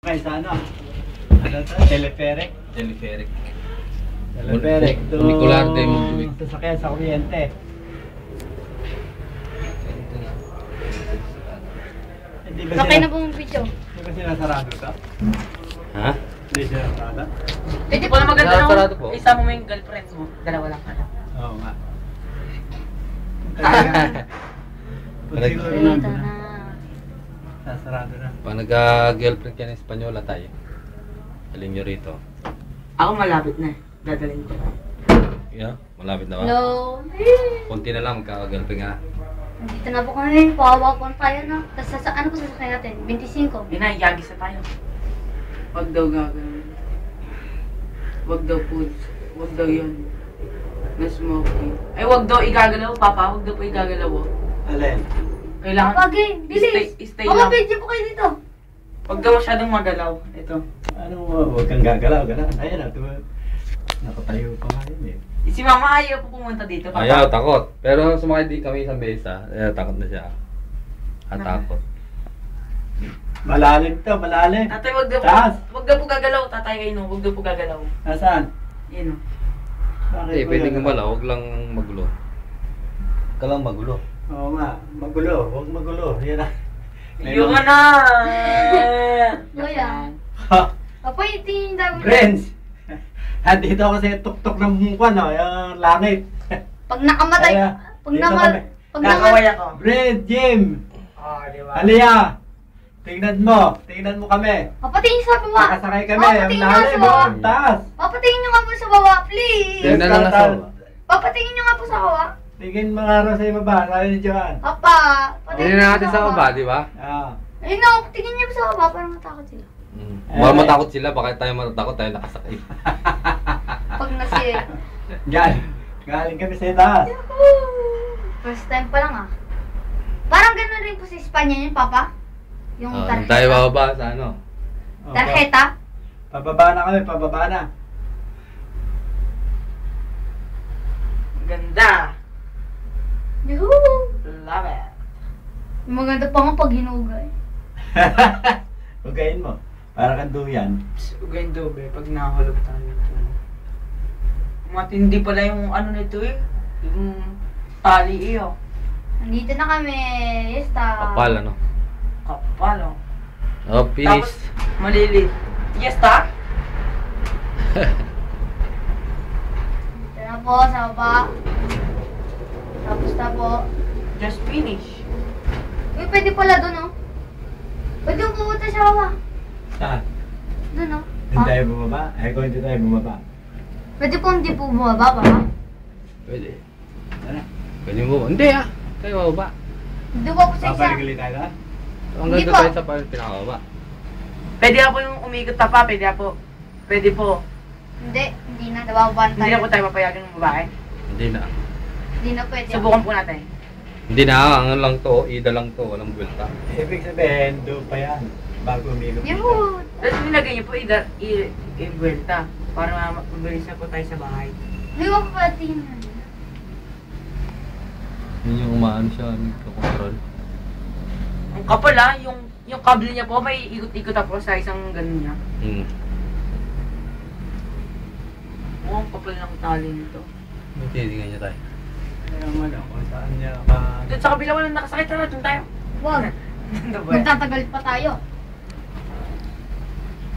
May sa ano? Ano to? Teleferic? Teleferic. Teleferic. Unicular din mo. Sasakyan sa kuryente. Hindi ba Okay na po yung video. Hindi ba sinasarado ito? Ha? Hindi sinasarado? Hindi po na maganda Sarado po. nung isama mo yung girlfriend mo. Dalawa lang pala. Oo nga. Ito na. Sasarado na. Pag nag-girlfriend ka ng Espanyola tayo, alin nyo rito. Ako malapit na eh. Dadalhin ko. Yeah, malapit na ba? Hello. Kunti na lang magka-girlfriend nga. Nandito na po kami. Pawawa po tayo na. Tapos ano po sasakyan natin? 25. Yun na, yagis na tayo. Wag daw gagawin. Wag daw food. Wag daw yun. Na smoking. Ay, wag daw igagalaw, Papa. Wag daw po igagalaw. Alin? Kailangan. Pagi, bilis. Stay Mga lang. video po kayo dito. Wag daw masyadong magalaw. Ito. Ano mo? Huwag kang gagalaw. Ayan na. Nakatayo pa nga yun eh. Si Mama ayaw po pumunta dito, Papa. Ayaw, takot. Pero sumakay di kami isang beses takot na siya. Takot. Malalim to, malalim. Tatay, wag daw Taas. po. Wag daw po gagalaw, tatay kayo no. Wag daw po gagalaw. Nasaan? Yun o. Bakit Hindi, po pwede yan? gumalaw, huwag lang magulo. Huwag ka lang magulo. Oo nga. Magulo. Huwag magulo. Yan na. Yung ka na! Kuya. Papa, itingin daw. Friends! Andito ako sa tuktok ng mukha, no? Yung langit. Pag nakamatay. Kaya, Pag dito namal. kami. Pag Kakaway namal. ako. Brent, Jim! Oh, di ba? Halika! Tingnan mo. Tingnan mo kami. Papatingin sa baba. Nakasakay kami. Ang Papatingin nga sa lalim. baba. Ang taas. Papatingin nyo nga po sa baba, please. Tingnan lang nasa baba. Papatingin nyo nga po sa baba. Tingin mga araw sa baba. Sabi ni Johan. Papa, Hindi na natin sa baba, di ba? Ah. Ayun na, tingin niyo po sa baba para matakot sila. Baka matakot sila, baka tayo matatakot, tayo nakasakay. Pag nasi... Galing kami sa taas. First time pa lang ah. Parang gano'n rin po sa Espanya yun, Papa. Yung Tayo bababa sa ano. Opo. tarjeta. Pababa na kami. Pababa na. Ganda. Yuhuu! Love it. Maganda pa nga pag hinugay. Hugayin mo. Para kang duyan. Ugayin dobe pag nahulog tayo. Matindi pala yung ano nito eh. Yung tali iyo. Nandito na kami. Yesta. Kapal, ano? Kapal oh. Oh, finish. Tapos malilit. Yes, ta? Dito na po sa baba. Tapos na po. Just finish. Uy, pwede pala dun oh. Pwede yung pumunta sa baba. Saan? Dun oh. Hindi tayo bumaba? Ay, kung hindi tayo bumaba. Pwede po hindi po bumaba, Papa. Pwede. Ano? Pwede mo ba? Hindi ah. Tayo bababa. Hindi po po sa isa. Papaligali tayo na? Hanggang Hindi doon po. tayo sa pinakababa. Pwede na po yung umikot pa pa. Pwede na po. Pwede po. Hindi na. Nababaan Hindi na tayo. po tayo papayagan ng babae. Hindi na. Hindi na pwede. Subukan po natin. Hindi na. Ang lang to. Ida lang to. Walang buwelta. Ibig sabihin, doon pa yan. Bago umigop. Yuhuu! Tapos nilagay niyo po i-buelta. Para mabilis na po tayo sa bahay. Hindi ko pa tingnan. Yun yung umaan siya. Nagkakontrol. Ang kapal ah, yung kable niya po may ikot-ikot ako sa isang ganun niya. Oh, ang kapal ng tali nito. Magtitingan niya tayo. Kaya naman ako, kung saan niya ka... Doon sa kabila walang nakasakit na doon tayo. Wag. Doon ba? Magtatagal pa tayo.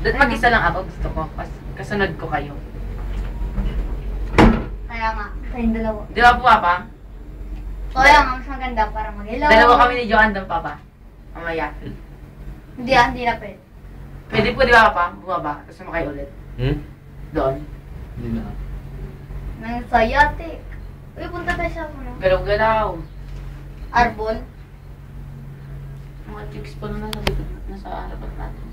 Doon mag-isa lang ako, gusto ko. Kasunod ko kayo. Kaya nga, tayong dalawa. Di ba po, Papa? Kaya nga, mas maganda para mag-hello. Dalawa kami ni Joanne doon, Papa. Mamaya. Hindi ah, hindi na pwede. Pwede po, di ba, Papa? Bumaba, tapos sumakay ulit. Doon. Hindi na. Nang sayatik. Uy, punta tayo sa ano? Galaw-galaw. Arbol. Mga chicks pa naman nasa harapan natin.